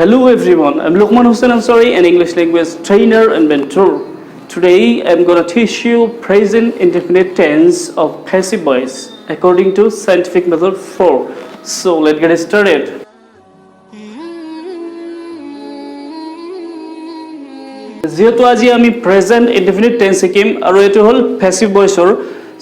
Hello everyone, I'm Luqman Hussain Ansari, an English language trainer and mentor. Today I'm going to teach you present indefinite tense of passive voice according to scientific method 4. So let's get started. যেহেতু আজি আমি present indefinite tense শিকিম আৰু এটো হল passive ভয়েসৰ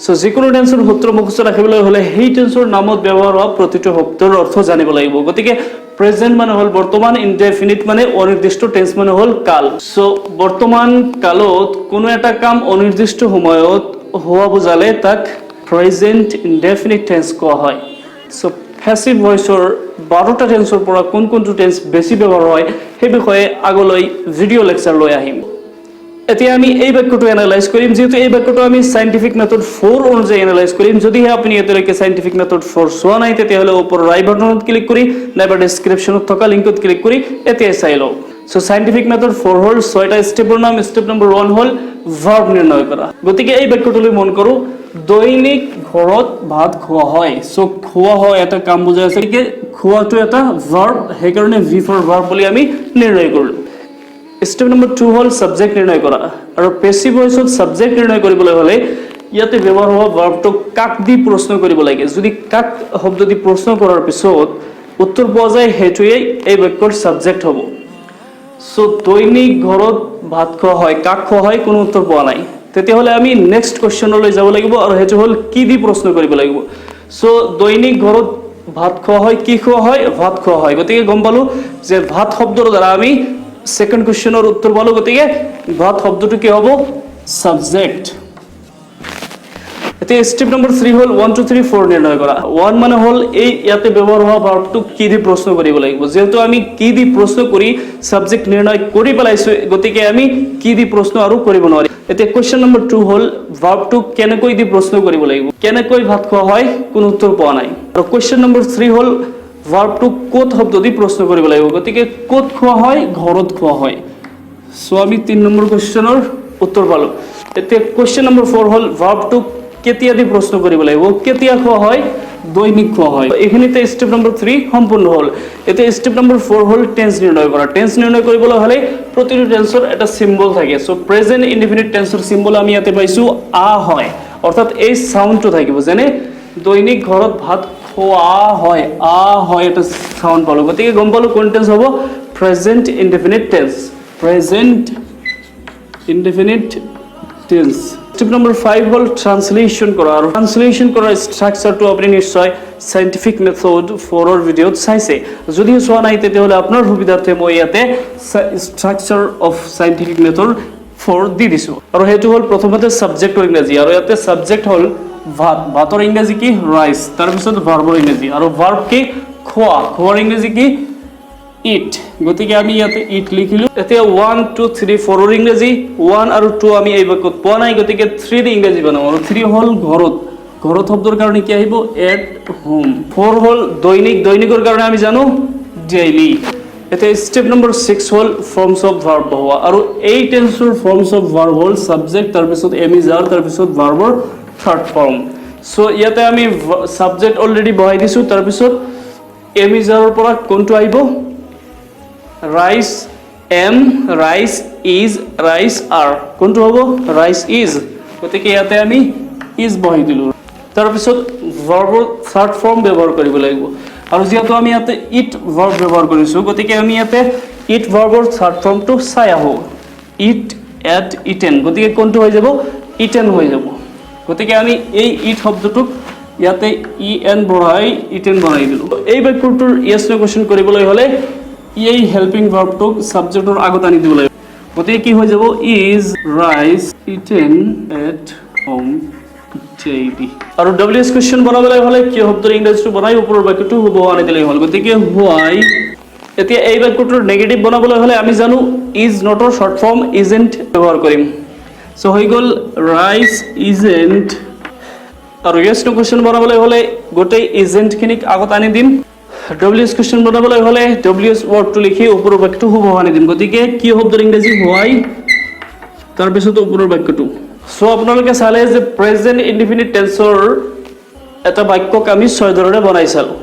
so যিকোনো টেন্সৰ সূত্ৰ মুখস্থ ৰাখিবলৈ হলে সেই টেন্সৰ নামত ব্যৱহাৰ হোৱা প্ৰতিটো শব্দৰ অৰ্থ জানিব লাগিব গতিকে প্ৰেজেন্ট মানে হল বৰ্তমান ইনডিফিনিট মানে অনিৰ্দিষ্ট টেন্স মানে হল কাল সো বৰ্তমান কালত কোনো এটা কাম অনিৰ্দিষ্ট সময়ত হোৱা বুজালে তাক প্ৰেজেন্ট ইনডিফিনিট টেন্স কোৱা হয় সো প্যাসিভ ভয়েসৰ 12টা টেন্সৰ পৰা কোনটো টেন্স বেছি ব্যৱহাৰ হয় সেই বিষয়ে আগলৈ ভিডিও লেকচাৰ লৈ আহিম এতিয়া আমি এই বাক্যটো এনালাইজ কৰিম যেহেতু এই বাক্যটো আমি সাইন্টিফিক মেথড 4 অনুযায়ী এনালাইজ কৰিম যদি আপুনি এতিয়ালৈকে সাইন্টিফিক মেথড 4 চোৱা নাই তেতিয়াহলে ওপৰৰ ৰাইট বাটনত ক্লিক কৰি নাইবা ডেসক্ৰিপচনত থকা লিংকত ক্লিক কৰি এতিয়া চাই লওক সো সাইন্টিফিক মেথড 4 হল 6টা স্টেপৰ নাম স্টেপ নম্বৰ 1 হল ভাৰ্ব নিৰ্ণয় কৰা গতিকে এই বাক্যটোলৈ মন কৰো দৈনিক ঘৰত ভাত খোৱা হয় সো খোৱা হয় এটা কাম বুজাই আছে কি খোৱাটো এটা ভাৰ্ব হে কাৰণে ভি ফৰ ভাৰ্ব বুলি আমি নিৰ্ণয় কৰিলো স্টেপ নম্বৰ 2 হল সাবজেক্ট নিৰ্ণয় কৰা আৰু পেসিভ ভয়েসত সাবজেক্ট নিৰ্ণয় কৰিবলৈ হলে ইয়াতে ব্যৱহাৰ হোৱা ভাৰ্বটো কাক দি প্ৰশ্ন কৰিব লাগে যদি কাক শব্দ দি প্ৰশ্ন কৰাৰ পিছত উত্তৰ পোৱা যায় হেতুৱে এই বাক্যৰ সাবজেক্ট হ'ব সো দৈনিক ঘৰত ভাত খোৱা হয় কাক খোৱা হয় কোনো উত্তৰ পোৱা নাই তেতিয়াহলে আমি নেক্সট কোৱেশ্চনলৈ যাব লাগিব আৰু হেতু হল কি দি প্ৰশ্ন কৰিব লাগিব সো দৈনিক ঘৰত ভাত খোৱা হয় কি খোৱা হয় ভাত খোৱা হয় গতিকে গম পালো যে ভাত শব্দৰ দ্বাৰা আমি সেকেন্ড কোৱেশ্চনৰ উত্তৰ পালো গতিকে ভাত শব্দটো কি হ'ব সাবজেক্ট এতিয়া স্টেপ নম্বৰ 3 হল 1 2 3 4 নিৰ্ণয় কৰা 1 মানে হল এই ইয়াতে ব্যৱহাৰ হোৱা ভাৰ্বটো কি দি প্ৰশ্ন কৰিব লাগিব যেহেতু আমি কি দি প্ৰশ্ন কৰি সাবজেক্ট নিৰ্ণয় কৰি পেলাইছো গতিকে আমি কি দি প্ৰশ্ন আৰু কৰিব নোৱাৰি এতিয়া কোৱেশ্চন নম্বৰ 2 হল ভাৰ্বটো কেনেকৈ দি প্ৰশ্ন কৰিব লাগিব কেনেকৈ ভাত খোৱা হয় কোনো উত্তৰ পোৱা নাই আৰু কোৱেশ্চন নম্বৰ 3 হল ভাৰ্বটো কোত শব্দ দি প্ৰশ্ন কৰিব লাগিব গতিকে কোত খোৱা হয় ঘৰত খোৱা হয় সো আমি 3 নম্বৰ কোৱেশ্চনৰ উত্তৰ পালো এতিয়া কোৱেশ্চন নম্বৰ 4 হল ভাৰ্বটো কেতিয়া দি প্ৰশ্ন কৰিব লাগিব কেতিয়া খোৱা হয় দৈনিক খোৱা হয় এখিনিতে স্টেপ নম্বৰ 3 সম্পূৰ্ণ হল এতিয়া স্টেপ নম্বৰ 4 হল টেন্স নিৰ্ণয় কৰা টেন্স নিৰ্ণয় কৰিবলৈ হলে প্ৰতিটো টেন্সৰ এটা সিম্বল থাকে সো প্ৰেজেন্ট ইনডিফিনিট টেন্সৰ সিম্বল আমি ইয়াতে পাইছো আ হয় অৰ্থাৎ এই সাউন্ডটো থাকিব যেনে দৈনিক ঘৰত ভাত খোৱা হয় আ হয় এটা সাউন্ড পালো গতিকে গম পালো কোন টেন্স হ'ব present indefinite tense present indefinite tense step number 5 হল ট্ৰান্সলেচন কৰা আৰু ট্ৰান্সলেচন কৰাৰ ষ্ট্ৰাকচাৰটো আপুনি নিশ্চয় সাইন্টিফিক মেথড 4 ৰ ভিডিওত চাইছে যদি চোৱা নাই তেতিয়াহলে আপোনাৰ সুবিধাৰ্থে মই ইয়াতে ষ্ট্ৰাকচাৰ অফ সাইন্টিফিক মেথড 4 দি দিছো আৰু হেতু হল প্ৰথমতে সাবজেক্টৰ ইংৰাজী আৰু ইয়াতে সাবজেক্ট হল ভাত ভাতৰ ইংৰাজী কি ৰাইস তাৰ পিছত ভাৰ্বৰ ইংৰাজী আৰু ভাৰ্ব কি খোৱা খোৱাৰ ইংৰাজী কি ইট গতিকে আমি ইয়াতে ইট লিখিলো এতিয়া 1 2 3 4 ৰ ইংৰাজী 1 আৰু 2 আমি এই বাক্যত পোৱা নাই গতিকে 3 ৰ ইংৰাজী বনাম আৰু 3 হল ঘৰত ঘৰত শব্দৰ কাৰণে কি আহিব এট হোম 4 হল দৈনিক দৈনিকৰ কাৰণে আমি জানো ডেইলি এতিয়া স্টেপ নম্বৰ 6 হল ফৰ্মছ অফ ভাৰ্ব হোৱা আৰু এই টেন্সৰ ফৰ্মছ অফ ভাৰ্ব হল সাবজেক্ট তাৰ পিছত এমিজাৰ তাৰ পিছত ভাৰ্বৰ থাৰ্ড ফৰ্ম সো ইয়াতে আমি সাবজেক্ট অলৰেডি বহাই দিছো তাৰ পিছত এমিজাৰৰ পৰা কোনটো আহিব rise M rise is rise আৰ কোনটো হ'ব ৰাইস ইজ গতিকে ইয়াতে আমি ইজ বহাই দিলো তাৰ পিছত ভাৰ্বৰ থাৰ্ড ফৰ্ম ব্যৱহাৰ কৰিব লাগিব আৰু যেহেতু আমি ইয়াতে ইট ভাৰ্ব ব্যৱহাৰ কৰিছো গতিকে আমি ইয়াতে ইট ভাৰ্বৰ থাৰ্ড ফৰ্মটো চাই আহো ইট এট ইটেন গতিকে কোনটো হৈ যাব ইটেন হৈ যাব গতিকে আমি এই ইট শব্দটোক ইয়াতে ই এন বঢ়াই ইটেন বনাই দিলো এই বাক্যটোৰ ইয়েস নো কোৱেশ্চন কৰিবলৈ হলে এই হেল্পিং ভাৰ্বটোক সাবজেক্টৰ আগত আনি দিব লাগিব গতিকে কি হৈ যাব is rice eaten at home daily আৰু ডব্লিউএছ কোৱেশ্চন বনাবলৈ হলে কি শব্দৰ ইংৰাজীটো বনাই ওপৰৰ বাক্যটো হ'ব আনি দিলেই হ'ল গতিকে হোৱাই এতিয়া এই বাক্যটোৰ নেগেটিভ বনাবলৈ হলে আমি জানো is Notre short form isn't ব্যৱহাৰ কৰিম সো হৈ গল ৰাইস ইজেন্ট আৰু ইয়েস নো কোৱেশ্চন বনাবলৈ হলে গোটেই ইজেন্ট খিনিক আগত আনি দিম ডব্লিউএছ কোৱেশ্চন বনাবলৈ হলে ডব্লিউএছ ওয়াৰ্ডটো লিখি ওপৰৰ বাক্যটো হ'ব আনি দিম গতিকে কি শব্দৰ ইংৰাজী হোৱাই তাৰ পিছত ওপৰৰ বাক্যটো সো আপোনালোকে চালে যে প্ৰেজেন্ট ইনডিফিনিট টেন্সৰ এটা বাক্যক আমি 6 ধৰণে বনাই চালো